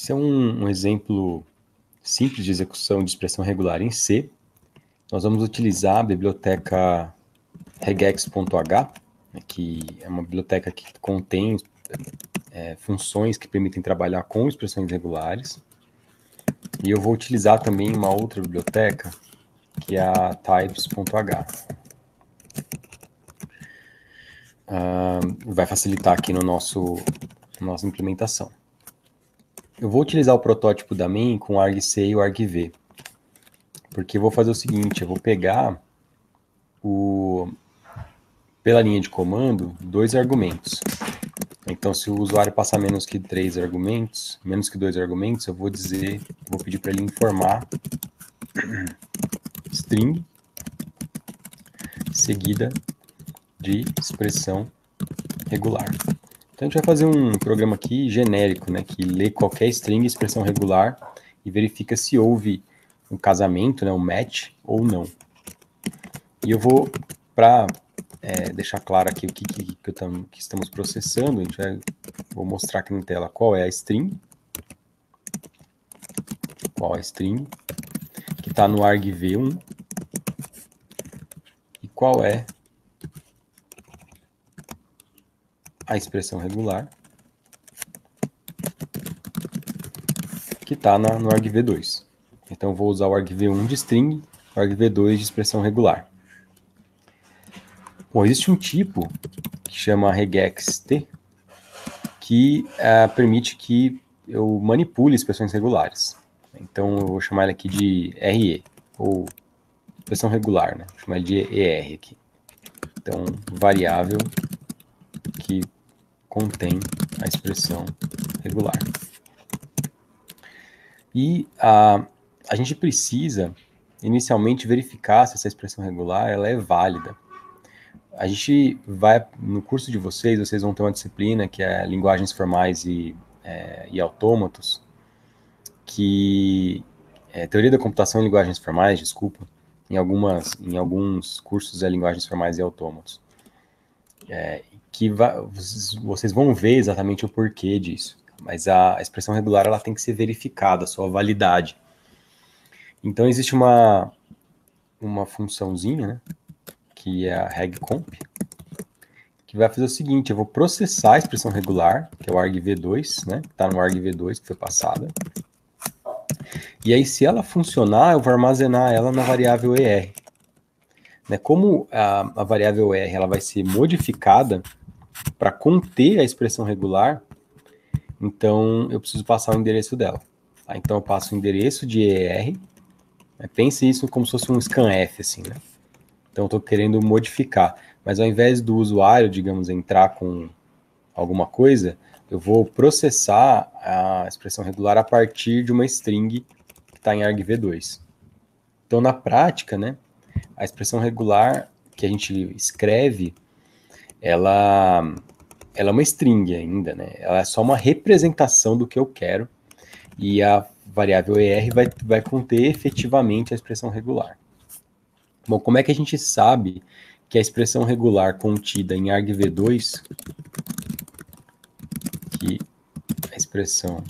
Esse é um exemplo simples de execução de expressão regular em C. Nós vamos utilizar a biblioteca regex.h, que é uma biblioteca que contém funções que permitem trabalhar com expressões regulares. E eu vou utilizar também uma outra biblioteca, que é a types.h. Vai facilitar aqui no nossa implementação. Eu vou utilizar o protótipo da main com o argc e o argv, porque eu vou fazer o seguinte, eu vou pegar pela linha de comando, 2 argumentos. Então, se o usuário passar menos que 2 argumentos, eu vou pedir para ele informar string seguida de expressão regular. Então, a gente vai fazer um programa aqui genérico, né, que lê qualquer string expressão regular e verifica se houve um casamento, né, um match ou não. E eu vou, para deixar claro aqui o que estamos processando, vou mostrar aqui na tela qual é a string, que está no argv1, e qual é a expressão regular, que está no argv2. Então, eu vou usar o argv1 de string, o argv2 de expressão regular. Bom, existe um tipo que chama regex-t, que permite que eu manipule expressões regulares. Então, eu vou chamar ele aqui de RE, ou expressão regular, né? Vou chamar ele de ER aqui. Então, variável que contém a expressão regular. E a gente precisa, inicialmente, verificar se essa expressão regular ela é válida. A gente vai, no curso de vocês vão ter uma disciplina que é linguagens formais e autômatos, que é teoria da computação e linguagens formais, desculpa, em alguns cursos é linguagens formais e autômatos. Vocês vão ver exatamente o porquê disso, mas a expressão regular ela tem que ser verificada, a sua validade. Então existe uma funçãozinha, né, que é a regcomp, que vai fazer o seguinte, eu vou processar a expressão regular, que é o argv2, né, que está no argv2, que foi passada, e aí se ela funcionar, eu vou armazenar ela na variável ER. Né, como a variável ER ela vai ser modificada para conter a expressão regular, então eu preciso passar o endereço dela. Tá? Então eu passo o endereço de ER, né, pense isso como se fosse um scanf, assim, né? Então eu estou querendo modificar, mas ao invés do usuário, digamos, entrar com alguma coisa, eu vou processar a expressão regular a partir de uma string que está em argv2. Então na prática, né, a expressão regular que a gente escreve, ela é uma string ainda, né? Ela é só uma representação do que eu quero, e a variável ER vai conter efetivamente a expressão regular. Bom, como é que a gente sabe que a expressão regular contida em argv2, que a expressão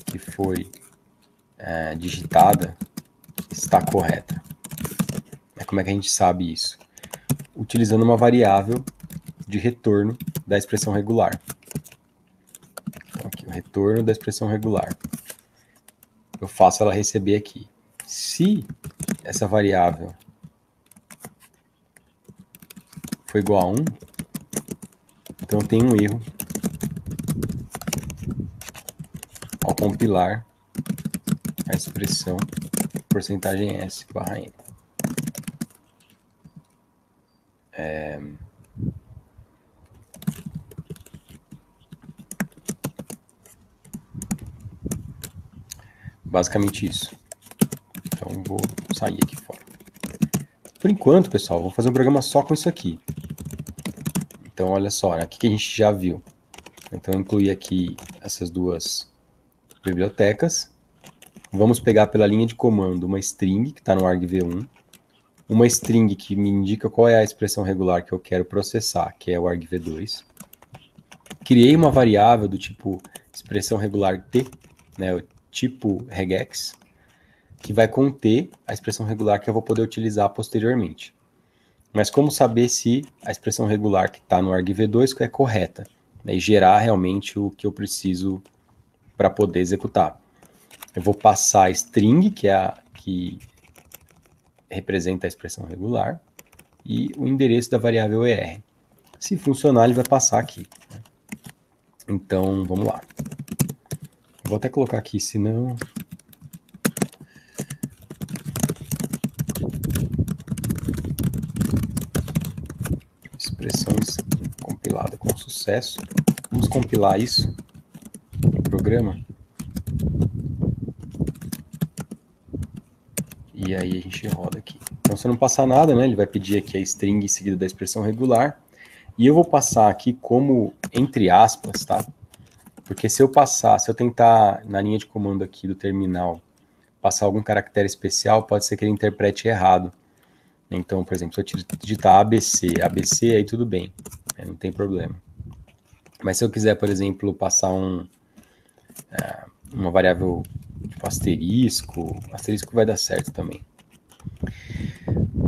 que foi digitada está correta? Como é que a gente sabe isso? Utilizando uma variável de retorno da expressão regular. Então, aqui, o retorno da expressão regular. Eu faço ela receber aqui. Se essa variável for igual a 1, então tem um erro ao compilar a expressão %s barra n. Basicamente isso. Então, vou sair aqui fora. Por enquanto, pessoal, vou fazer um programa só com isso aqui. Então, olha só, né? O que a gente já viu. Então, eu incluí aqui essas duas bibliotecas. Vamos pegar pela linha de comando uma string, que está no argv1, uma string que me indica qual é a expressão regular que eu quero processar, que é o argv2. Criei uma variável do tipo expressão regular t, né, o tipo regex, que vai conter a expressão regular que eu vou poder utilizar posteriormente. Mas como saber se a expressão regular que está no argv2 é correta, né, e gerar realmente o que eu preciso para poder executar? Eu vou passar a string, que é a que representa a expressão regular, e o endereço da variável er. Se funcionar, ele vai passar aqui. Então, vamos lá. Vou até colocar aqui, senão... Expressões compilada com sucesso. Vamos compilar isso no programa. E aí a gente roda aqui. Então, se não passar nada, né, ele vai pedir aqui a string seguida da expressão regular. E eu vou passar aqui como entre aspas, tá? Porque se eu tentar na linha de comando aqui do terminal, passar algum caractere especial, pode ser que ele interprete errado. Então, por exemplo, se eu digitar ABC, aí tudo bem, né, não tem problema. Mas se eu quiser, por exemplo, passar uma variável tipo asterisco vai dar certo também.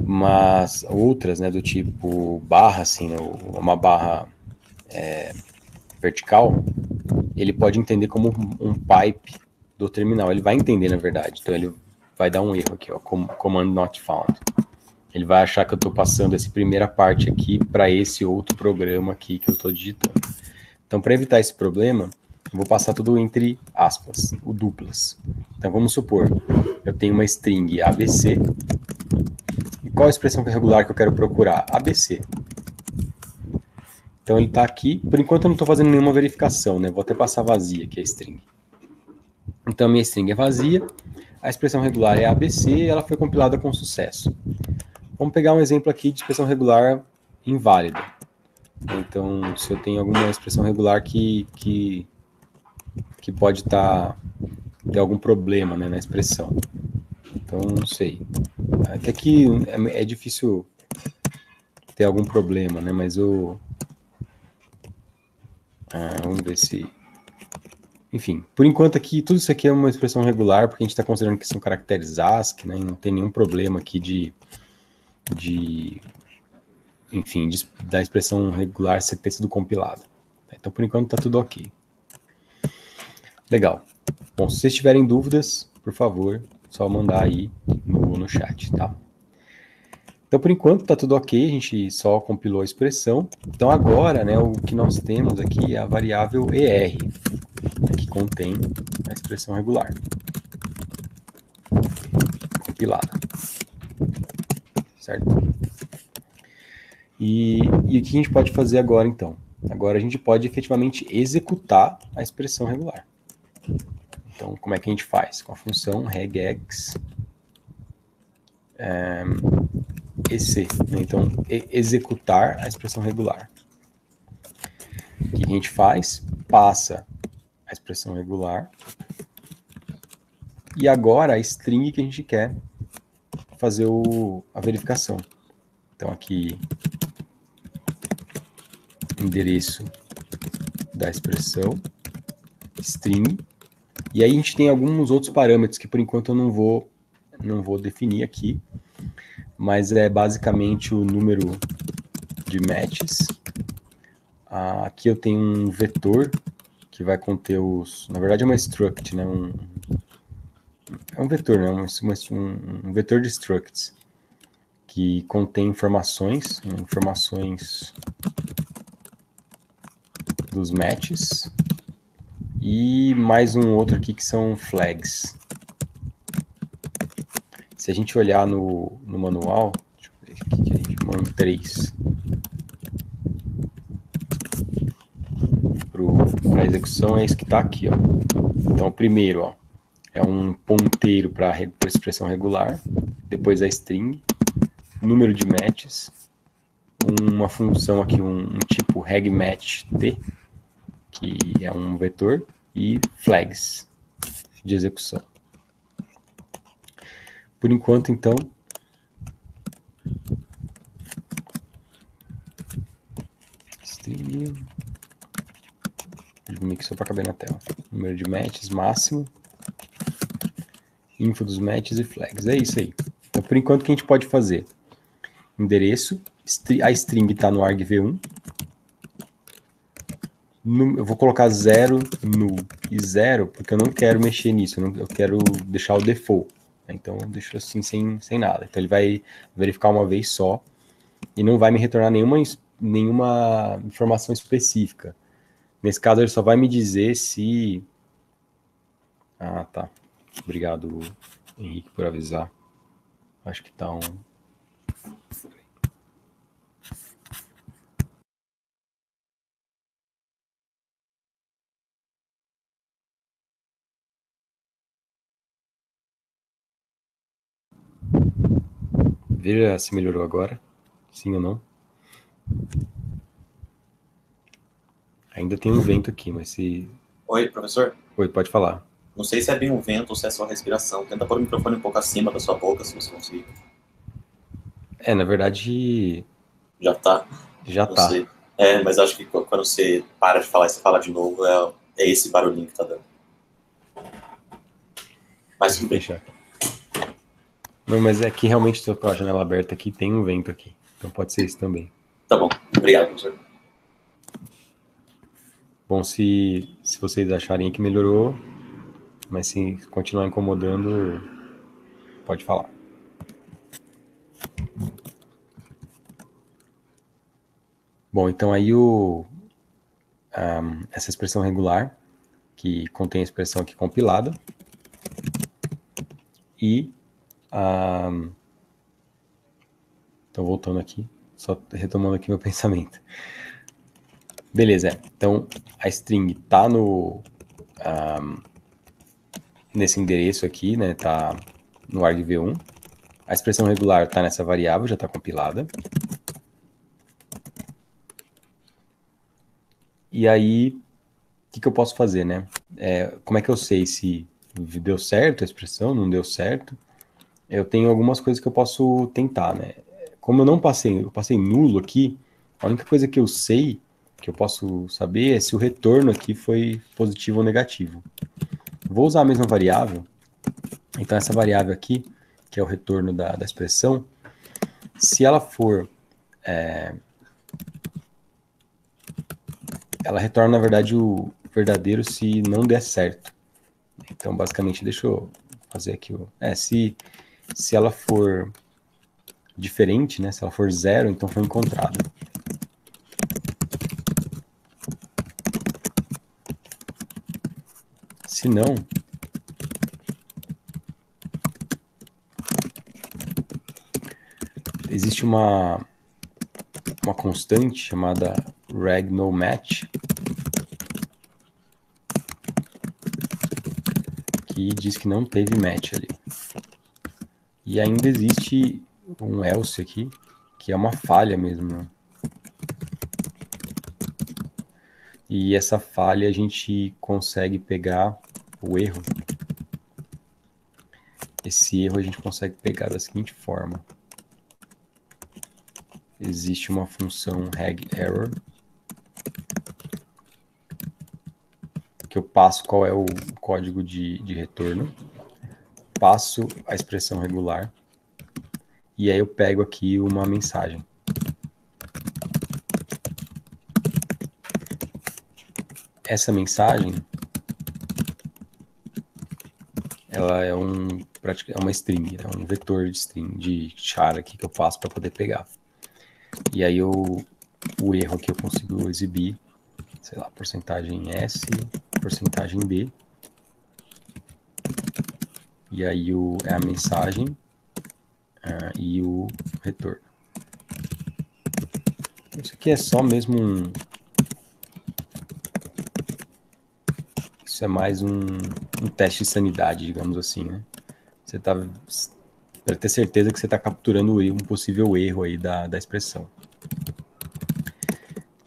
Mas outras, né, do tipo barra, assim, né, uma barra vertical, ele pode entender como um pipe do terminal. Ele vai entender, na verdade. Então, ele vai dar um erro aqui, ó, command not found. Ele vai achar que eu estou passando essa primeira parte aqui para esse outro programa aqui que eu estou digitando. Então, para evitar esse problema, eu vou passar tudo entre aspas, o duplas. Então, vamos supor, eu tenho uma string ABC. E qual a expressão regular que eu quero procurar? ABC. Então, ele está aqui. Por enquanto, eu não estou fazendo nenhuma verificação, né? Vou até passar vazia aqui a string. Então, a minha string é vazia. A expressão regular é ABC e ela foi compilada com sucesso. Vamos pegar um exemplo aqui de expressão regular inválida. Então, se eu tenho alguma expressão regular que pode ter algum problema, né, na expressão. Então, não sei. Até que é difícil ter algum problema, né, mas vamos ver se... Enfim, por enquanto aqui, tudo isso aqui é uma expressão regular, porque a gente está considerando que são caracteres ASCII, né, e não tem nenhum problema aqui enfim, da expressão regular ter sido compilada. Então, por enquanto, está tudo ok. Legal. Bom, se vocês tiverem dúvidas, por favor, só mandar aí no chat, tá? Então, por enquanto, está tudo ok, a gente só compilou a expressão. Então, agora, né, o que nós temos aqui é a variável ER, que contém a expressão regular compilada. Certo? E o que a gente pode fazer agora, então? Agora a gente pode efetivamente executar a expressão regular. Então, como é que a gente faz? Com a função regex EC. Né? Então, executar a expressão regular. O que a gente faz? Passa a expressão regular. E agora a string que a gente quer fazer a verificação. Então, aqui, endereço da expressão, string. E aí a gente tem alguns outros parâmetros que por enquanto eu não vou definir aqui, mas é basicamente o número de matches. Aqui eu tenho um vetor que vai conter na verdade é uma struct, né? É um vetor, né? Um vetor de structs que contém informações dos matches e mais um outro aqui que são flags. Se a gente olhar no manual, deixa eu ver aqui que a gente manda 3 para a execução, é isso que está aqui, ó. Então, primeiro, ó, é um ponteiro para a expressão regular, depois a string, número de matches, uma função aqui, um tipo regmatch t, que é um vetor, e flags de execução. Por enquanto, então, string, diminuir aqui só para caber na tela. Número de matches máximo. Info dos matches e flags. É isso aí. Então, por enquanto, o que a gente pode fazer? Endereço. A string está no argv1. Eu vou colocar 0 null e 0, porque eu não quero mexer nisso. Eu quero deixar o default. Então, eu deixo assim sem nada. Então, ele vai verificar uma vez só e não vai me retornar nenhuma informação específica. Nesse caso, ele só vai me dizer se... Ah, tá. Obrigado, Henrique, por avisar. Acho que tá um... Veja se melhorou agora. Sim ou não. Ainda tem um vento aqui, mas se... Oi, professor? Oi, pode falar. Não sei se é bem um vento ou se é só respiração. Tenta pôr o microfone um pouco acima da sua boca, se você conseguir. Na verdade... Já tá? Já Não tá. sei. Mas acho que quando você para de falar e você fala de novo, é esse barulhinho que tá dando. Mas tudo bem. Deixa. Não, mas é que realmente estou com a janela aberta aqui, tem um vento aqui. Então pode ser isso também. Tá bom. Obrigado, professor. Bom, se vocês acharem que melhorou, mas se continuar incomodando, pode falar. Bom, então aí essa expressão regular, que contém a expressão aqui compilada, e então voltando aqui, só retomando aqui meu pensamento. Beleza, então a string tá nesse endereço aqui, né, tá no argv1. A expressão regular tá nessa variável, já tá compilada. E aí, o que eu posso fazer, né? Como é que eu sei se deu certo a expressão, não deu certo? Eu tenho algumas coisas que eu posso tentar, né? Como eu passei nulo aqui, a única coisa que eu sei, que eu posso saber, é se o retorno aqui foi positivo ou negativo. Vou usar a mesma variável. Então, essa variável aqui, que é o retorno da expressão, se ela for... ela retorna, na verdade, o verdadeiro se não der certo. Então, basicamente, deixa eu fazer aqui. Se ela for diferente, né? Se ela for 0, então foi encontrado. Se não, existe uma constante chamada reg_no_match, que diz que não teve match ali. E ainda existe um else aqui, que é uma falha mesmo, né? E essa falha a gente consegue pegar o erro. Esse erro a gente consegue pegar da seguinte forma. Existe uma função regError, que eu passo qual é o código de retorno, passo a expressão regular, e aí eu pego aqui uma mensagem. Essa mensagem, ela é uma string, é um vetor de string, de char aqui que eu passo para poder pegar. E aí o erro aqui eu consigo exibir, sei lá, porcentagem S, porcentagem B. E aí é a mensagem e o retorno. Isso aqui é só mesmo Isso é mais um teste de sanidade, digamos assim, né? Você tá... para ter certeza que você está capturando um possível erro aí da expressão.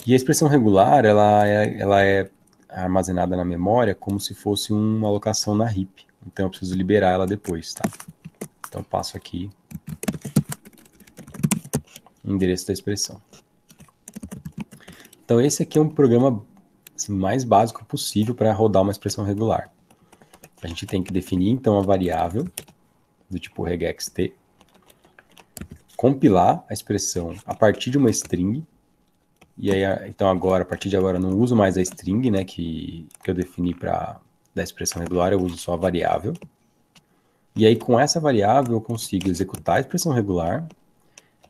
E a expressão regular, ela é armazenada na memória como se fosse uma alocação na heap. Então eu preciso liberar ela depois, tá? Então passo aqui o endereço da expressão. Então esse aqui é um programa sintaxe mais básico possível para rodar uma expressão regular. A gente tem que definir, então, a variável do tipo regex-t, compilar a expressão a partir de uma string, e aí, então, agora, a partir de agora, eu não uso mais a string, né, que eu defini da expressão regular, eu uso só a variável. E aí, com essa variável, eu consigo executar a expressão regular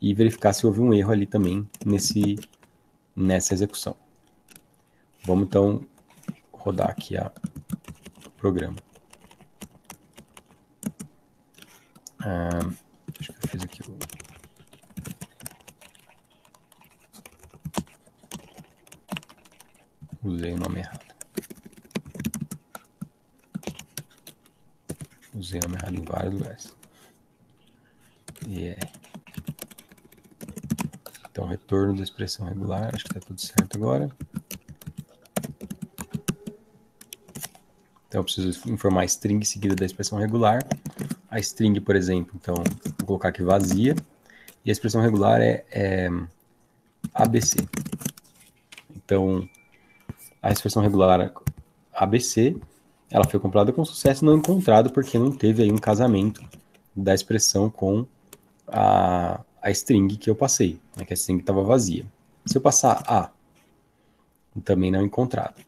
e verificar se houve um erro ali também nessa execução. Vamos, então, rodar aqui o programa. Acho que eu fiz aqui usei o nome errado. Usei o nome errado em vários lugares. Então, retorno da expressão regular, acho que está tudo certo agora. Então, eu preciso informar a string seguida da expressão regular. A string, por exemplo, então, vou colocar aqui vazia. E a expressão regular é ABC. Então, a expressão regular ABC, ela foi compilada com sucesso não encontrado, porque não teve aí um casamento da expressão com a string que eu passei, né, que a string estava vazia. Se eu passar A, também não encontrado.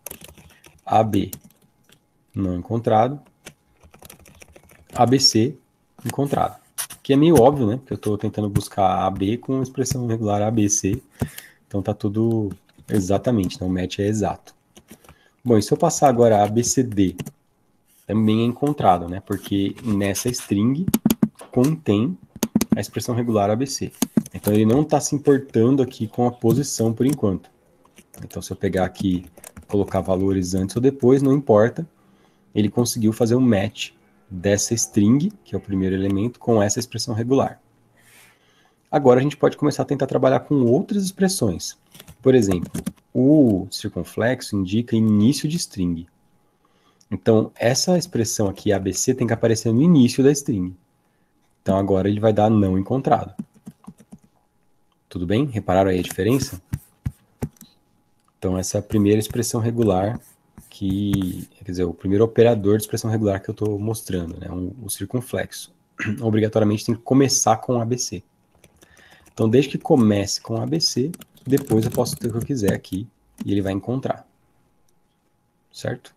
AB, não encontrado. ABC, encontrado. Que é meio óbvio, né? Porque eu estou tentando buscar AB com expressão regular ABC. Então tá tudo exatamente, então o match é exato. Bom, e se eu passar agora ABCD, também é encontrado, né? Porque nessa string contém a expressão regular ABC. Então ele não está se importando aqui com a posição por enquanto. Então se eu pegar aqui, colocar valores antes ou depois, não importa. Ele conseguiu fazer um match dessa string, que é o primeiro elemento, com essa expressão regular. Agora a gente pode começar a tentar trabalhar com outras expressões. Por exemplo, o circunflexo indica início de string. Então, essa expressão aqui, ABC, tem que aparecer no início da string. Então, agora ele vai dar não encontrado. Tudo bem? Repararam aí a diferença? Então, essa é a primeira expressão regular quer dizer, o primeiro operador de expressão regular que eu estou mostrando, né? O circunflexo. Obrigatoriamente tem que começar com ABC. Então, desde que comece com ABC, depois eu posso ter o que eu quiser aqui e ele vai encontrar. Certo?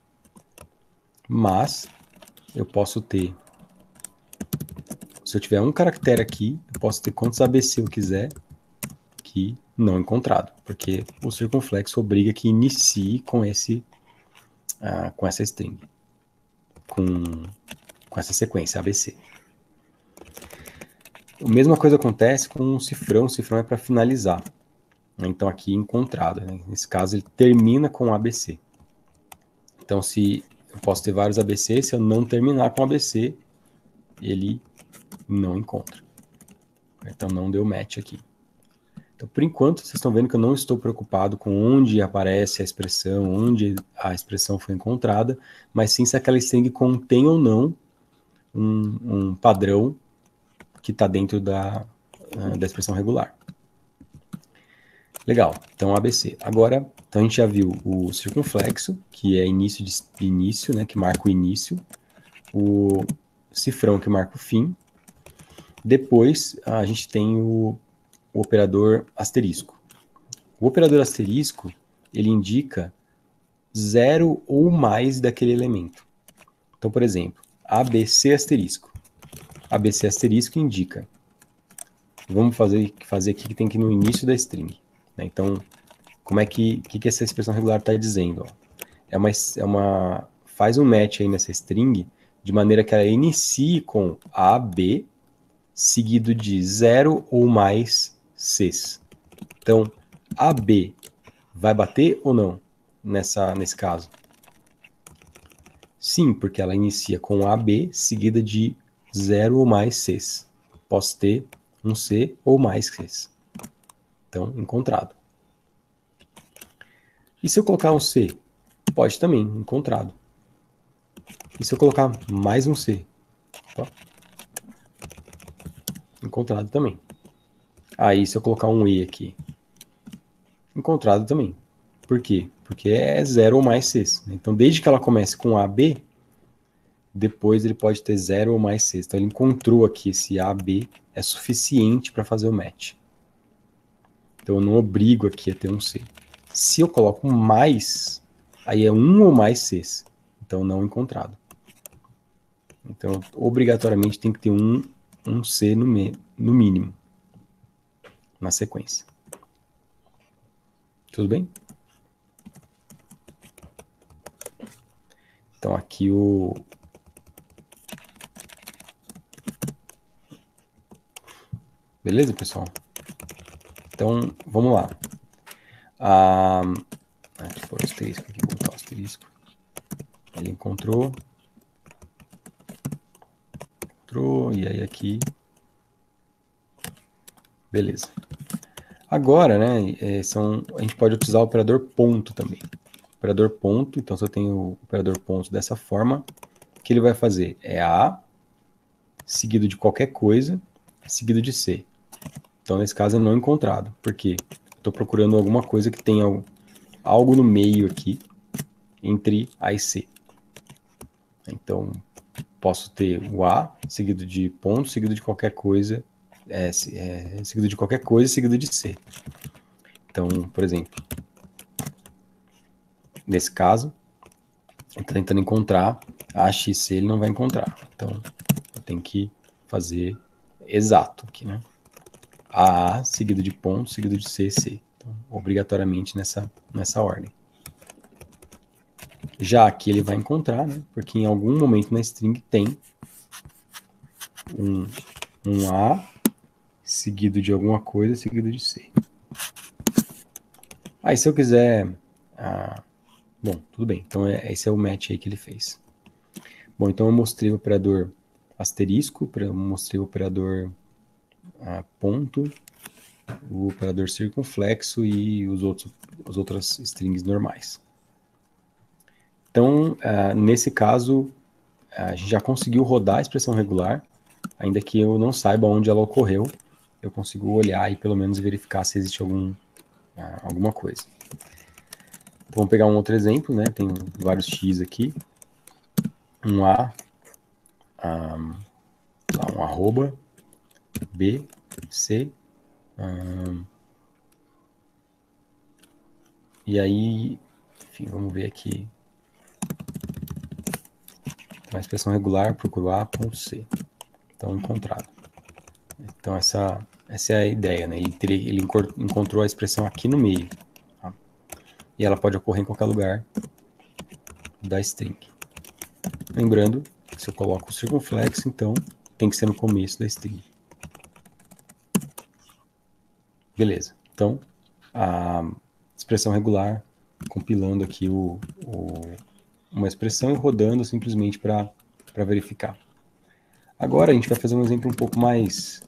Mas eu posso ter, se eu tiver um caractere aqui, eu posso ter quantos ABC eu quiser que não encontrado, porque o circunflexo obriga que inicie com essa string, com essa sequência ABC. A mesma coisa acontece com o cifrão é para finalizar. Então aqui encontrado, né? Nesse caso ele termina com ABC. Então se eu posso ter vários ABC, se eu não terminar com ABC, ele não encontra. Então não deu match aqui. Então, por enquanto, vocês estão vendo que eu não estou preocupado com onde aparece a expressão, onde a expressão foi encontrada, mas sim se aquela string contém ou não um padrão que está dentro da expressão regular. Legal, então ABC. Agora, então a gente já viu o circunflexo, que é início, né, que marca o início, o cifrão, que marca o fim. Depois, a gente tem o operador asterisco. O operador asterisco, ele indica 0 ou mais daquele elemento. Então, por exemplo, ABC asterisco. ABC asterisco indica. Vamos fazer aqui que tem que ir no início da string. Né? Então, como é que essa expressão regular está dizendo? Ó? Faz um match aí nessa string de maneira que ela inicie com AB seguido de 0 ou mais Cs. Então, AB vai bater ou não nesse caso? Sim, porque ela inicia com AB seguida de 0 ou mais Cs. Posso ter um C ou mais Cs. Então, encontrado. E se eu colocar um C? Pode também, encontrado. E se eu colocar mais um C? Opa. Encontrado também. Aí, se eu colocar um E aqui? Encontrado também. Por quê? Porque é 0 ou mais Cs. Então, desde que ela comece com AB, depois ele pode ter 0 ou mais Cs. Então, ele encontrou aqui esse AB é suficiente para fazer o match. Então, eu não obrigo aqui a ter um C. Se eu coloco mais, aí é 1 ou mais Cs. Então, não encontrado. Então, obrigatoriamente tem que ter um C no mínimo na sequência. Tudo bem? Então, aqui o... Beleza, pessoal? Então, vamos lá. Aqui foi o asterisco, aqui, vou botar o asterisco. Ele encontrou, e aí aqui... Beleza. Agora, né, a gente pode utilizar o operador ponto também. Operador ponto, então se eu tenho o operador ponto dessa forma, o que ele vai fazer? É A, seguido de qualquer coisa, seguido de C. Então, nesse caso, é não encontrado. Por quê? Estou procurando alguma coisa que tenha algo no meio aqui, entre A e C. Então, posso ter o A, seguido de ponto, seguido de qualquer coisa, seguido de qualquer coisa, seguido de C. Então, por exemplo, nesse caso, ele está tentando encontrar A, X, C, ele não vai encontrar. Então, eu tenho que fazer exato aqui, né? A, seguido de ponto, seguido de C, C. Então, obrigatoriamente nessa ordem. Já aqui ele vai encontrar, né? Porque em algum momento na string tem um A seguido de alguma coisa, seguido de C. Aí se eu quiser... bom, tudo bem. Então esse é o match aí que ele fez. Bom, então eu mostrei o operador asterisco, eu mostrei o operador ponto, o operador circunflexo e as outras strings normais. Então, nesse caso, a gente já conseguiu rodar a expressão regular, ainda que eu não saiba onde ela ocorreu, eu consigo olhar e pelo menos verificar se existe alguma coisa. Então, vamos pegar um outro exemplo, né? Tem vários x aqui, um a, um arroba, b, c, e aí, enfim, vamos ver aqui. Uma expressão regular, procuro a, ponto c. Então, encontrado. Então, essa é a ideia, né? Ele encontrou a expressão aqui no meio. Tá? E ela pode ocorrer em qualquer lugar da string. Lembrando, se eu coloco o circunflexo, então, tem que ser no começo da string. Beleza. Então, a expressão regular, compilando aqui uma expressão e rodando simplesmente para verificar. Agora, a gente vai fazer um exemplo um pouco mais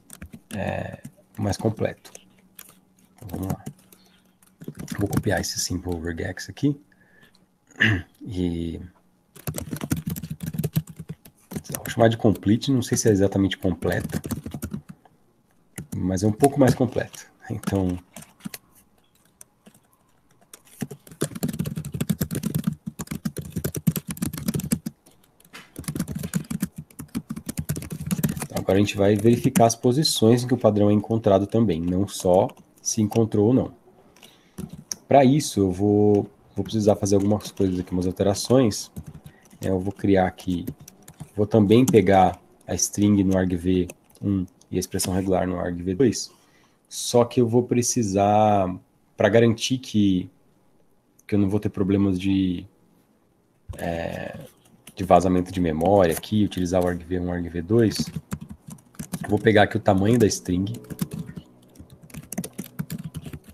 completo. Então, vamos lá. Vou copiar esse simple regex aqui. E... vou chamar de complete, não sei se é exatamente completa, mas é um pouco mais completo. Então, agora a gente vai verificar as posições em que o padrão é encontrado também, não só se encontrou ou não. Para isso, eu vou precisar fazer algumas coisas aqui, umas alterações. Eu vou criar aqui, vou também pegar a string no argv1 e a expressão regular no argv2, só que eu vou precisar, para garantir que eu não vou ter problemas de vazamento de memória aqui, utilizar o argv1 e o argv2, vou pegar aqui o tamanho da string,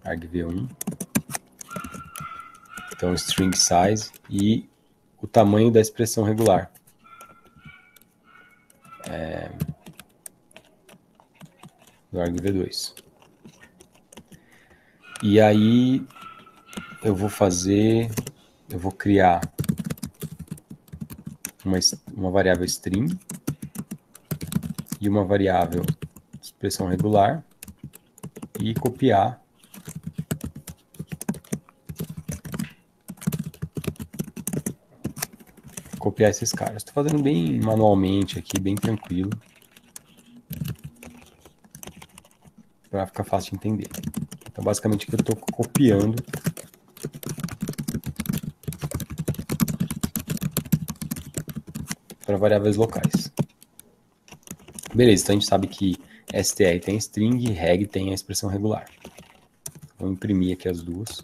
argv1, então string size, e o tamanho da expressão regular. Do argv2. E aí eu vou criar uma variável string e uma variável expressão regular e copiar copiar esses caras. Estou fazendo bem manualmente aqui, bem tranquilo, para ficar fácil de entender. Então, basicamente, aqui eu estou copiando para variáveis locais. Beleza, então a gente sabe que str tem string e reg tem a expressão regular. Vou imprimir aqui as duas.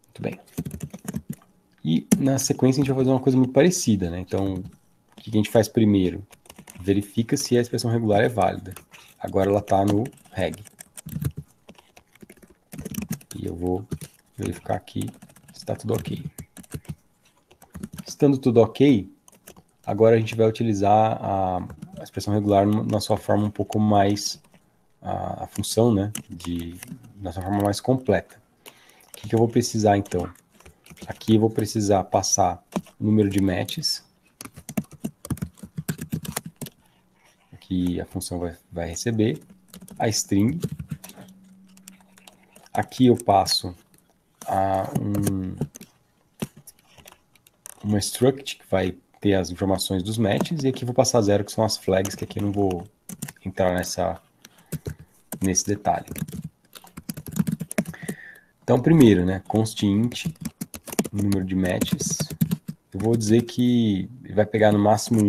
Muito bem. E na sequência a gente vai fazer uma coisa muito parecida, né? Então, o que a gente faz primeiro? Verifica se a expressão regular é válida. Agora ela está no reg. E eu vou verificar aqui se está tudo ok. Estando tudo ok, agora a gente vai utilizar a expressão regular na sua forma um pouco mais, a função, né, na sua forma mais completa. O que eu vou precisar então? Aqui eu vou precisar passar o número de matches, que a função vai receber, a string. Aqui eu passo uma struct que vai ter as informações dos matches, e aqui eu vou passar 0, que são as flags, que aqui eu não vou entrar nesse detalhe. Então, primeiro, né, const int, número de matches. Eu vou dizer que ele vai pegar no máximo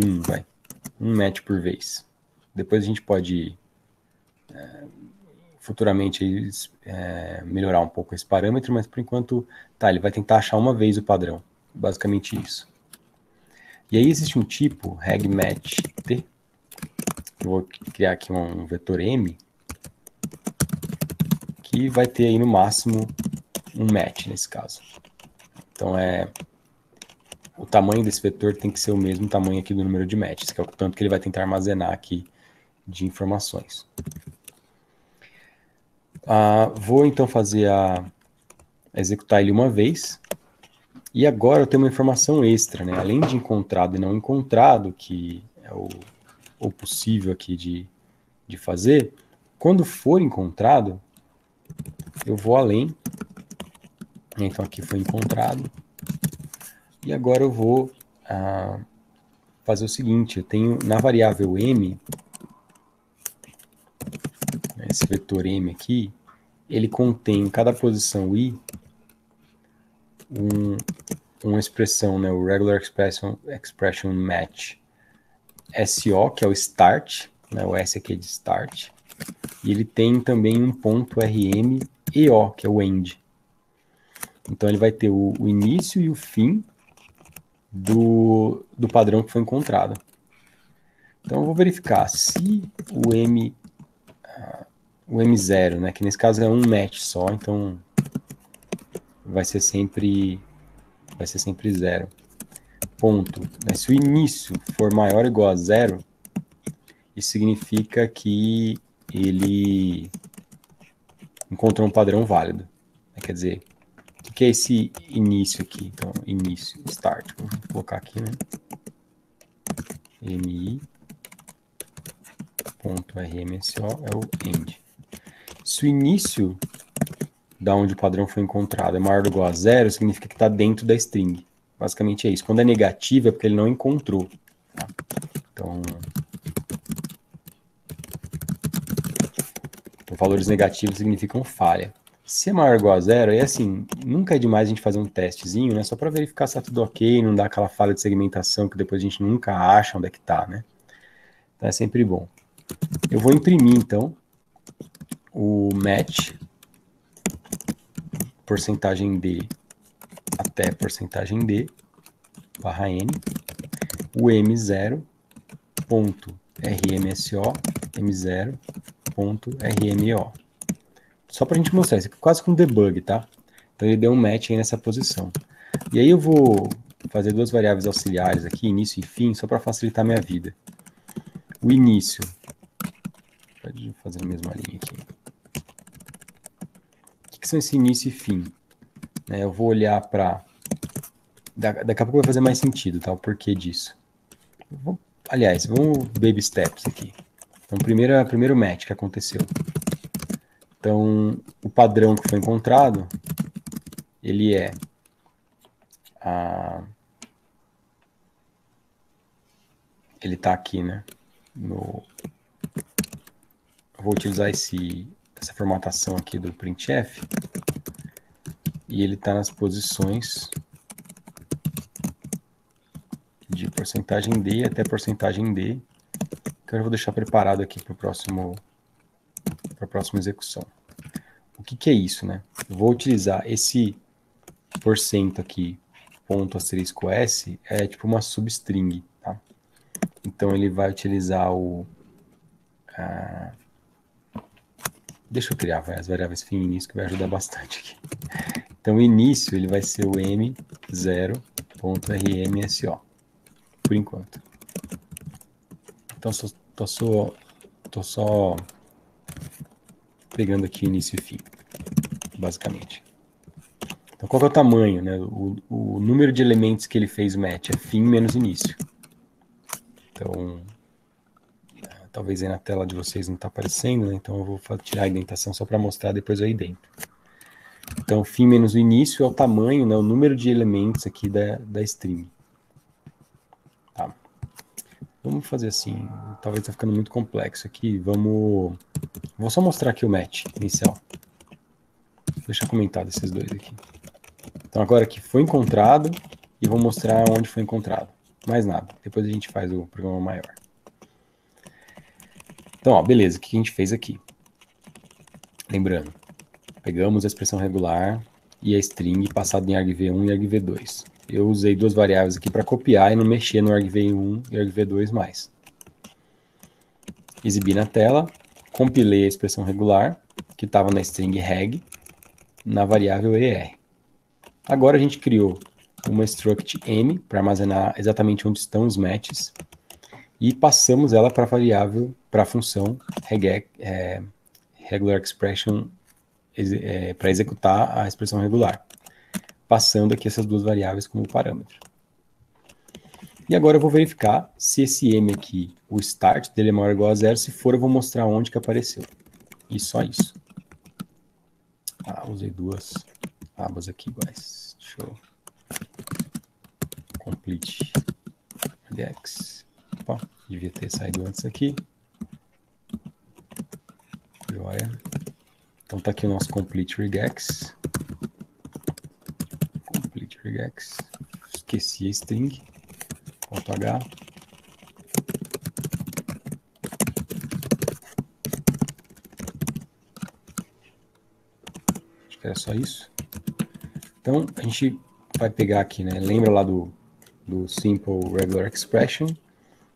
um match por vez. Depois a gente pode futuramente melhorar um pouco esse parâmetro, mas por enquanto, ele vai tentar achar uma vez o padrão. Basicamente isso. E aí existe um tipo, regmatcht, eu vou criar aqui um vetor m, que vai ter aí no máximo um match nesse caso. Então o tamanho desse vetor tem que ser o mesmo tamanho aqui do número de matches, que é o tanto que ele vai tentar armazenar aqui de informações. Vou então executar ele uma vez. E agora eu tenho uma informação extra, né? Além de encontrado e não encontrado, que é o possível aqui de fazer, quando for encontrado, eu vou além. Então aqui foi encontrado. E agora eu vou fazer o seguinte, eu tenho na variável m, esse vetor m aqui, ele contém em cada posição i uma expressão, né, o Regular Expression Match SO, que é o start, né, o S aqui é de start, e ele tem também um ponto RM EO, que é o end. Então ele vai ter o início e o fim do padrão que foi encontrado. Então eu vou verificar se o M0, né, que nesse caso é um match só, então vai ser sempre 0. Ponto. Se o início for maior ou igual a 0, isso significa que ele encontrou um padrão válido. Quer dizer, o que é esse início aqui? Então, início, start. Vou colocar aqui, né? mi.rmso é o end. Se o início da onde o padrão foi encontrado é maior ou igual a 0, significa que está dentro da string. Basicamente é isso. Quando é negativo é porque ele não encontrou. Tá? Então, valores negativos significam falha. Se é maior ou igual a 0, aí assim, nunca é demais a gente fazer um testezinho, né? Só para verificar se está tudo ok, não dar aquela falha de segmentação que depois a gente nunca acha onde é que está, né? Então é sempre bom. Eu vou imprimir, então, o match %d até %d barra n, o m0 ponto rmso m0 ponto rmo. Só para a gente mostrar, isso aqui é quase que um debug, tá? Então ele deu um match aí nessa posição. E aí eu vou fazer duas variáveis auxiliares aqui, início e fim, só para facilitar a minha vida. O início, pode fazer a mesma linha aqui. O que são esse início e fim? Eu vou olhar para... Daqui a pouco vai fazer mais sentido, tá? O porquê disso. Aliás, vamos baby steps aqui. Então, primeiro match que aconteceu. Então, o padrão que foi encontrado, ele é ele está aqui, né? Eu vou utilizar essa formatação aqui do printf, e ele está nas posições de porcentagem D até porcentagem D, que eu vou deixar preparado aqui para a próxima execução. O que é isso, né? Eu vou utilizar esse porcento aqui, ponto asterisco S, é tipo uma substring, tá? Então ele vai utilizar deixa eu criar as variáveis fim e início, que vai ajudar bastante aqui. Então o início ele vai ser o m0.rmso, por enquanto. Então tô só pegando aqui início e fim, basicamente. Então qual que é o tamanho, né? O número de elementos que ele fez match é fim menos início. Então, talvez aí na tela de vocês não está aparecendo, né? Então eu vou tirar a indentação só para mostrar depois aí dentro. Então, fim menos o início é o tamanho, né? O número de elementos aqui da string. Tá. Vamos fazer assim, talvez está ficando muito complexo aqui. Vou só mostrar aqui o match inicial. Deixa eu comentar desses dois aqui. Então agora aqui foi encontrado e vou mostrar onde foi encontrado. Mais nada. Depois a gente faz o programa maior. Então, ó, beleza, o que a gente fez aqui? Lembrando, pegamos a expressão regular e a string passado em argv1 e argv2. Eu usei duas variáveis aqui para copiar e não mexer no argv1 e argv2 mais. Exibi na tela, compilei a expressão regular, que estava na string reg, na variável er. Agora a gente criou uma struct m para armazenar exatamente onde estão os matches e passamos ela para a variável, para a função regular expression para executar a expressão regular, passando aqui essas duas variáveis como parâmetro. E agora eu vou verificar se esse m aqui, o start dele é maior ou igual a zero. Se for, eu vou mostrar onde que apareceu. E só isso. Usei duas abas aqui iguais. Deixa eu... Complete regex. Opa, devia ter saído antes aqui. Joia. Então tá aqui o nosso complete regex. Complete regex. Esqueci a string. Ponto H. Acho que era só isso. Então a gente vai pegar aqui, né? Lembra lá do simple regular expression.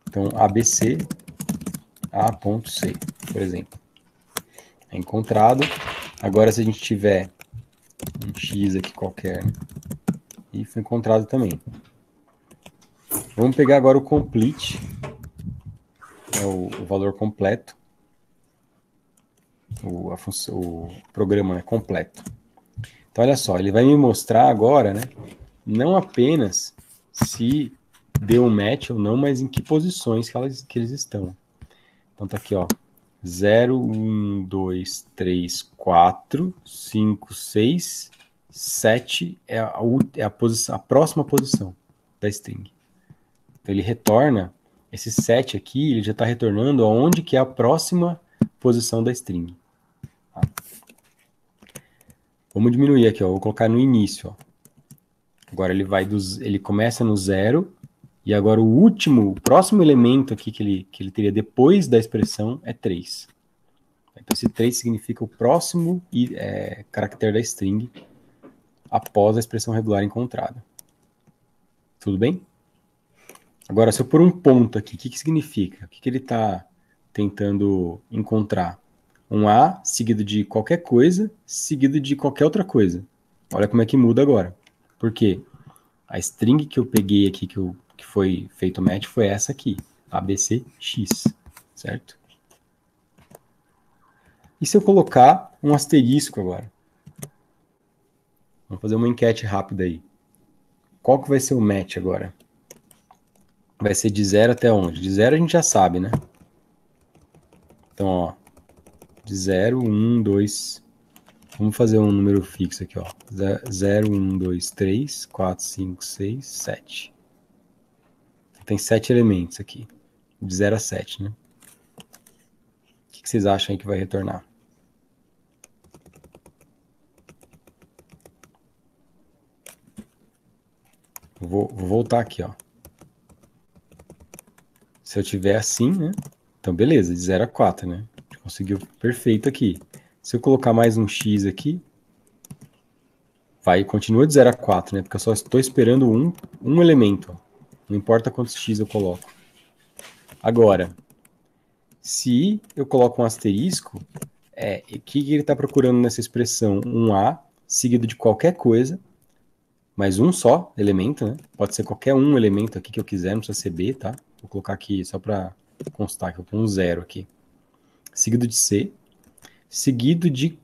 Então ABC A.C, por exemplo. É encontrado. Agora se a gente tiver um X aqui qualquer, né? E foi encontrado também. Vamos pegar agora o complete, o valor completo, o programa é completo. Então, olha só, ele vai me mostrar agora, né, não apenas se deu um match ou não, mas em que posições que eles estão. Então, tá aqui, ó, 0, 1, 2, 3, 4, 5, 6, 7 é a próxima posição da string. Então, ele retorna, esse 7 aqui, ele já está retornando aonde que é a próxima posição da string. Tá? Vamos diminuir aqui, ó, vou colocar no início. Ó. Agora ele começa no 0, e agora o próximo elemento aqui que ele teria depois da expressão é 3. Então, esse 3 significa o próximo caractere da string após a expressão regular encontrada. Tudo bem? Agora, se eu pôr um ponto aqui, o que significa? O que ele está tentando encontrar? Um A seguido de qualquer coisa, seguido de qualquer outra coisa. Olha como é que muda agora. Por quê? A string que eu peguei aqui, que foi feito match, foi essa aqui, ABCX, certo? E se eu colocar um asterisco agora? Vamos fazer uma enquete rápida aí. Qual que vai ser o match agora? Vai ser de 0 até onde? De 0 a gente já sabe, né? Então, ó, de 0, 1, 2. Vamos fazer um número fixo aqui, ó. 0, 1, 2, 3, 4, 5, 6, 7. Tem 7 elementos aqui. De 0 a 7, né? O que vocês acham aí que vai retornar? Vou voltar aqui, ó. Se eu tiver assim, né? Então, beleza, de 0 a 4, né? Conseguiu perfeito aqui. Se eu colocar mais um x aqui, continua de 0 a 4, né? Porque eu só estou esperando um elemento. Ó. Não importa quantos x eu coloco. Agora, se eu coloco um asterisco, o que ele está procurando nessa expressão? Um A seguido de qualquer coisa, mais um só elemento, né? Pode ser qualquer um elemento aqui que eu quiser, não precisa ser B, tá? Vou colocar aqui só para constar que eu ponho um 0 aqui. Seguido de C, seguido de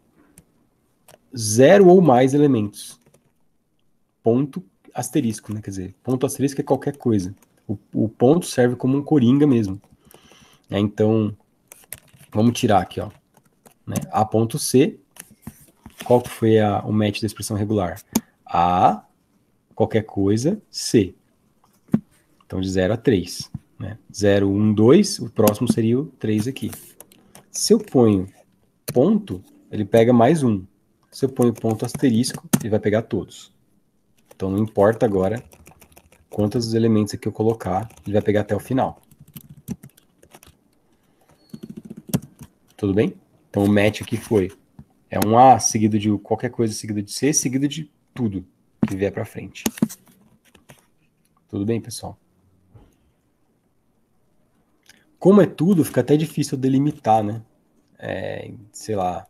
0 ou mais elementos. Ponto asterisco, né? Quer dizer, ponto asterisco é qualquer coisa. O ponto serve como um coringa mesmo. Então, vamos tirar aqui, ó. Né? A ponto C, qual que foi o match da expressão regular? A, qualquer coisa, C. Então, de 0 a 3. Né? 0, 1, 2, o próximo seria o 3 aqui. Se eu ponho ponto, ele pega mais um. Se eu ponho ponto asterisco, ele vai pegar todos. Então, não importa agora quantos elementos aqui eu colocar, ele vai pegar até o final. Tudo bem? Então, o match aqui foi um A seguido de qualquer coisa seguido de C, seguido de tudo que vier para frente. Tudo bem, pessoal? Como é tudo, fica até difícil delimitar, né? Sei lá,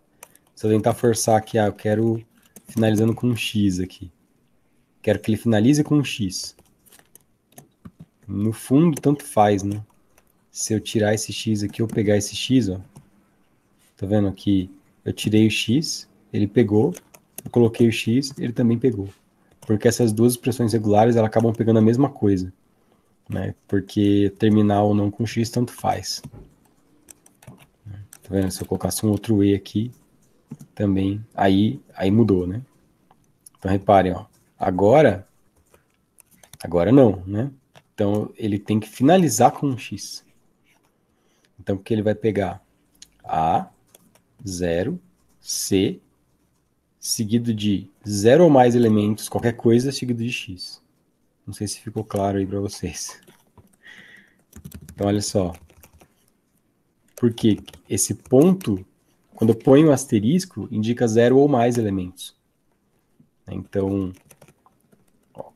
se eu tentar forçar aqui, eu quero finalizando com um X aqui. Quero que ele finalize com um X. No fundo, tanto faz, né? Se eu tirar esse X aqui, eu pegar esse X, ó. Tá vendo aqui? Eu tirei o X, ele pegou. Eu coloquei o X, ele também pegou. Porque essas duas expressões regulares, elas acabam pegando a mesma coisa. Né? Porque terminar ou não com X, tanto faz. Tá vendo? Se eu colocasse um outro E aqui, também, aí mudou, né? Então, reparem, ó. Agora não, né? Então, ele tem que finalizar com um X. Então, o que ele vai pegar? A, 0, C, seguido de 0 ou mais elementos, qualquer coisa, seguido de X. Não sei se ficou claro aí para vocês. Então, olha só. Porque esse ponto, quando eu ponho um asterisco, indica 0 ou mais elementos. Então, ó,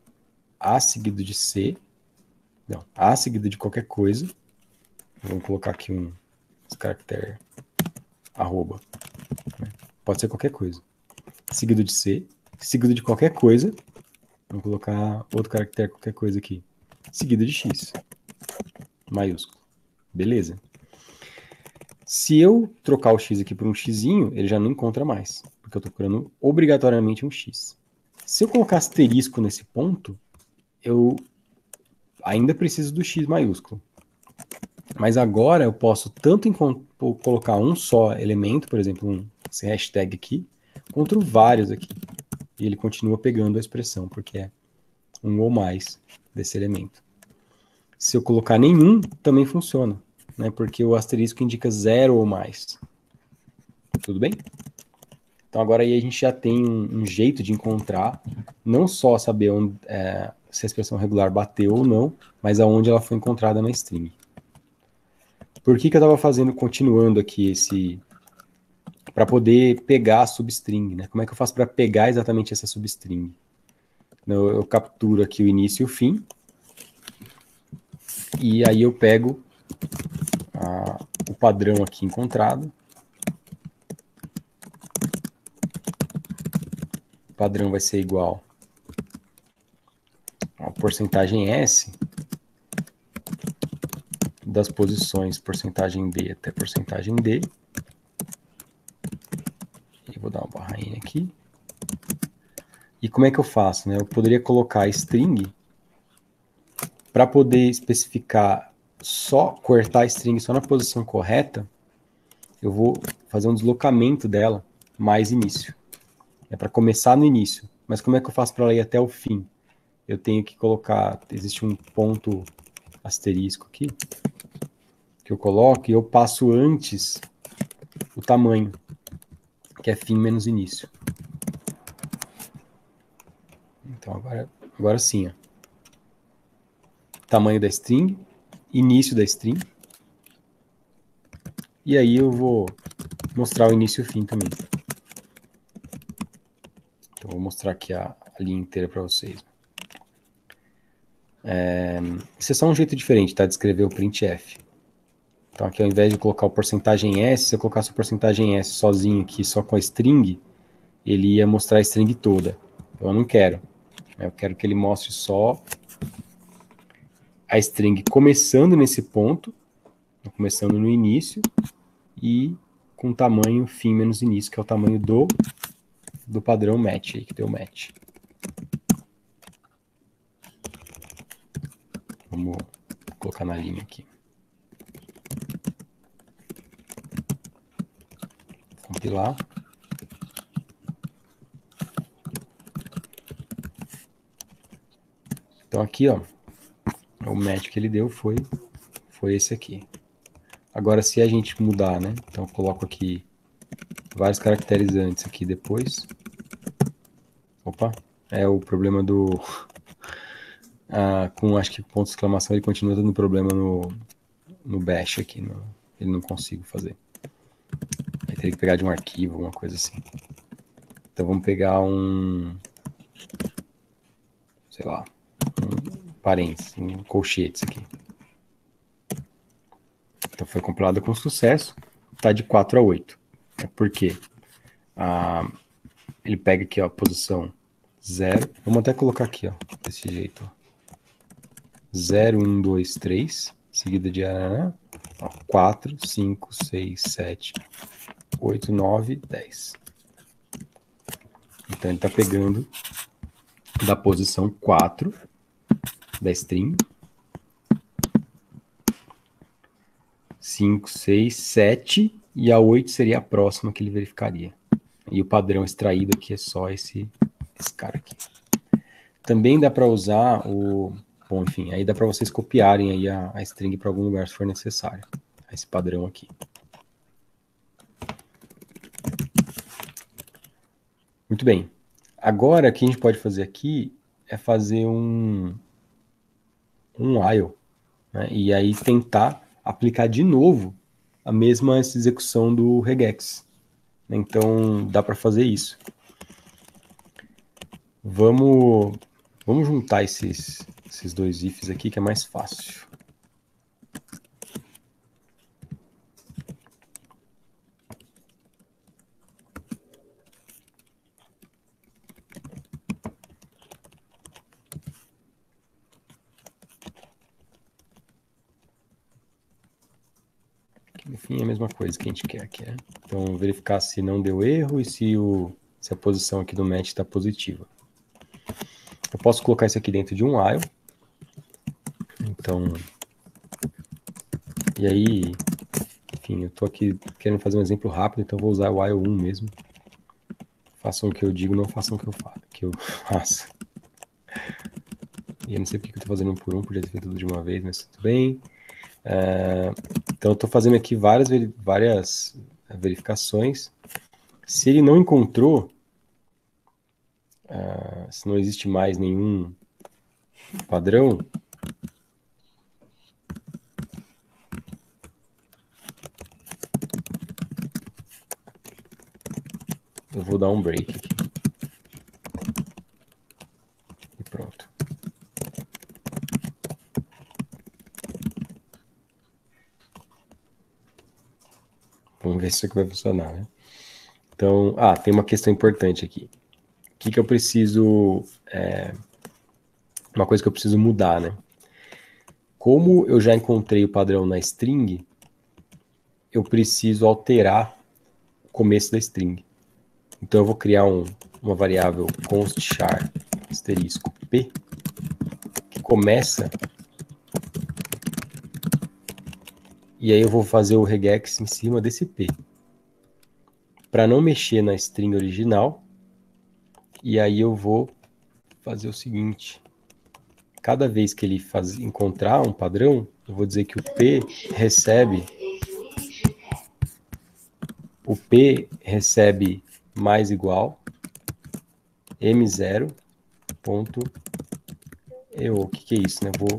A seguido de C, não, A seguido de qualquer coisa, vamos colocar aqui um caractere arroba, né? Pode ser qualquer coisa, seguido de C, seguido de qualquer coisa, vamos colocar outro caractere qualquer coisa aqui, seguido de X, maiúsculo, beleza? Se eu trocar o X aqui por um Xzinho, ele já não encontra mais, porque eu estou procurando obrigatoriamente um X. Se eu colocar asterisco nesse ponto, eu ainda preciso do X maiúsculo. Mas agora eu posso tanto colocar um só elemento, por exemplo, esse hashtag aqui, contra vários aqui. E ele continua pegando a expressão, porque é um ou mais desse elemento. Se eu colocar nenhum, também funciona, né? Porque o asterisco indica 0 ou mais. Tudo bem? Então agora aí a gente já tem um jeito de encontrar, não só saber onde, se a expressão regular bateu ou não, mas aonde ela foi encontrada na string. Por que eu estava continuando aqui para poder pegar a substring, né? Como é que eu faço para pegar exatamente essa substring? Eu capturo aqui o início e o fim, e aí eu pego o padrão aqui encontrado. O padrão vai ser igual a porcentagem S das posições porcentagem B até porcentagem D. Eu vou dar uma barrinha aqui. E como é que eu faço? Né? Eu poderia colocar string para poder especificar cortar a string só na posição correta. eu vou fazer um deslocamento dela mais início. É para começar no início. Mas como é que eu faço para ela ir até o fim? Eu tenho que colocar, existe um ponto asterisco aqui, que eu coloco e eu passo antes o tamanho, que é fim menos início. Então agora sim, ó. Tamanho da string, início da string. E aí eu vou mostrar o início e o fim também. Então vou mostrar aqui a linha inteira para vocês. Isso é só um jeito diferente, tá? De escrever o printf. Então aqui ao invés de colocar o porcentagem %S, se eu colocasse o porcentagem %S sozinho aqui, só com a string, ele ia mostrar a string toda. Então eu não quero. Eu quero que ele mostre só a string começando nesse ponto, começando no início, e com tamanho fim menos início, que é o tamanho do padrão match, aí que deu match. Vamos colocar na linha aqui. Compilar. Então aqui, ó, o match que ele deu foi esse aqui. Agora, se a gente mudar, né? Então, eu coloco aqui vários caracterizantes aqui depois. Opa, é o problema do... com, acho que ponto de exclamação, ele continua dando problema no bash aqui. Ele não consigo fazer. Aí teria que pegar de um arquivo, alguma coisa assim. Então, vamos pegar sei lá, parênteses, colchetes aqui. Então foi compilado com sucesso, tá de 4 a 8. Por quê? Ele pega aqui, ó, a posição 0. Vamos até colocar aqui, ó, desse jeito. 0, 1, 2, 3, seguida de 4, 5, 6, 7, 8, 9, 10. Então ele tá pegando da posição 4 da string, 5, 6, 7, e a 8 seria a próxima que ele verificaria. E o padrão extraído aqui é só esse cara aqui. Também dá para usar bom, enfim, aí dá para vocês copiarem aí a string para algum lugar se for necessário. Esse padrão aqui. Muito bem. Agora, o que a gente pode fazer aqui é fazer um while, né? E aí tentar aplicar de novo a mesma execução do regex. Então, dá para fazer isso. Vamos juntar esses dois ifs aqui, que é mais fácil. Enfim, é a mesma coisa que a gente quer aqui, né? Então, verificar se não deu erro e se a posição aqui do match está positiva. Eu posso colocar isso aqui dentro de um while. Então, e aí, enfim, eu estou aqui querendo fazer um exemplo rápido, então vou usar o while 1 mesmo. Façam o que eu digo, não façam o que eu faço. E eu não sei porque eu estou fazendo um por um, podia ter feito tudo de uma vez, mas tudo bem. Então, eu estou fazendo aqui várias verificações. Se ele não encontrou, se não existe mais nenhum padrão, eu vou dar um break aqui. E pronto. Vamos ver se isso aqui vai funcionar, né? Então, tem uma questão importante aqui. O que eu preciso... uma coisa que eu preciso mudar, né? Como eu já encontrei o padrão na string, eu preciso alterar o começo da string. Então, eu vou criar uma variável const_char asterisco p, que começa, e aí eu vou fazer o regex em cima desse p. para não mexer na string original. E aí eu vou fazer o seguinte. Cada vez que ele encontrar um padrão, eu vou dizer que o P recebe mais igual M0 ponto EO. O que é isso, né? Vou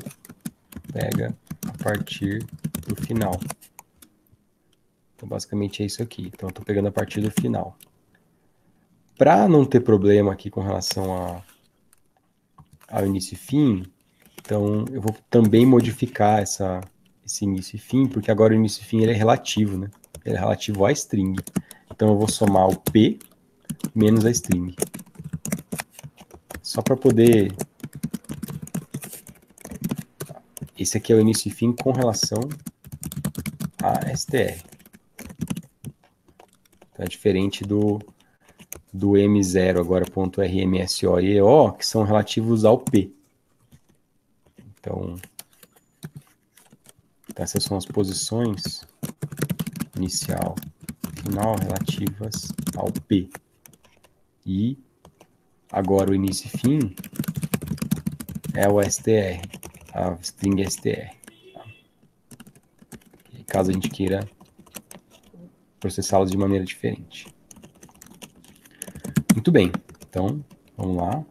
pega a partir do final. Então, basicamente é isso aqui. Então, eu estou pegando a partir do final. Para não ter problema aqui com relação ao início e fim, então eu vou também modificar esse início e fim, porque agora o início e fim ele é relativo, né? Ele é relativo à string. Então eu vou somar o P menos a string. Só para poder... Esse aqui é o início e fim com relação a str. Então é diferente do M0 agora, ponto RMSO e EO, que são relativos ao P. Então, essas são as posições inicial, final, relativas ao P. E agora o início e fim é o str, a string str. Tá? E caso a gente queira processá-los de maneira diferente. Muito bem, então vamos lá.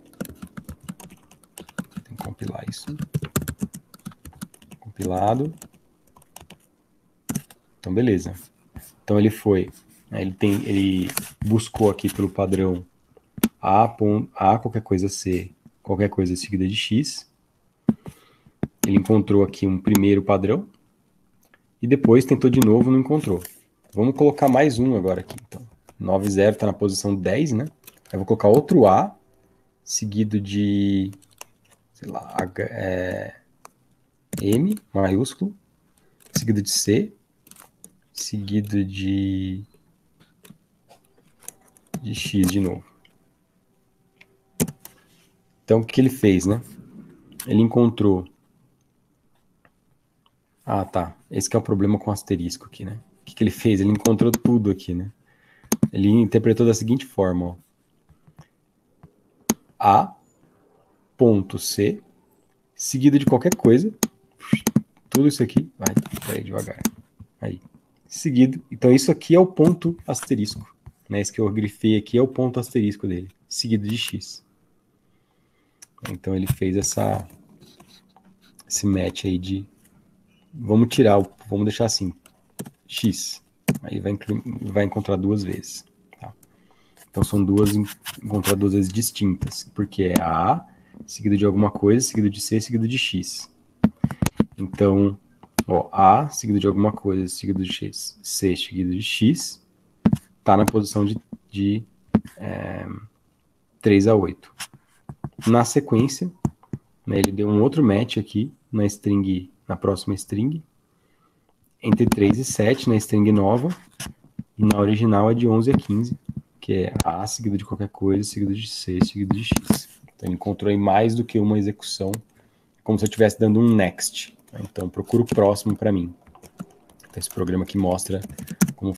Tem que compilar isso. Compilado. Então, beleza. Então ele foi, né, ele buscou aqui pelo padrão A qualquer coisa C, qualquer coisa seguida de X. Ele encontrou aqui um primeiro padrão e depois tentou de novo, não encontrou. Vamos colocar mais um agora aqui, então. 9,0 está na posição 10, né? Eu vou colocar outro A, seguido de, sei lá, M, maiúsculo, seguido de C, seguido de X de novo. Então, o que ele fez, né? Ele encontrou... Ah, tá. Esse que é o problema com o asterisco aqui, né? O que ele fez? Ele encontrou tudo aqui, né? Ele interpretou da seguinte forma, ó. A ponto C, seguido de qualquer coisa. Tudo isso aqui. Vai devagar. Aí. Seguido. Então, isso aqui é o ponto asterisco. Né? Esse que eu grifei aqui é o ponto asterisco dele. Seguido de X. Então, ele fez esse match aí de... Vamos deixar assim. X. Aí vai encontrar duas vezes. Tá? Então, são encontrar duas vezes distintas. Porque é A, seguido de alguma coisa, seguido de C, seguido de X. Então, ó, A, seguido de alguma coisa, seguido de X, C, seguido de X, está na posição de 3 a 8. Na sequência, né, ele deu um outro match aqui na próxima string, entre 3 e 7, na string nova, e na original é de 11 a 15, que é A seguido de qualquer coisa, seguido de C, seguido de X. Então, ele encontrou aí mais do que uma execução, como se eu estivesse dando um next. Então, procura o próximo para mim. Então, esse programa aqui mostra como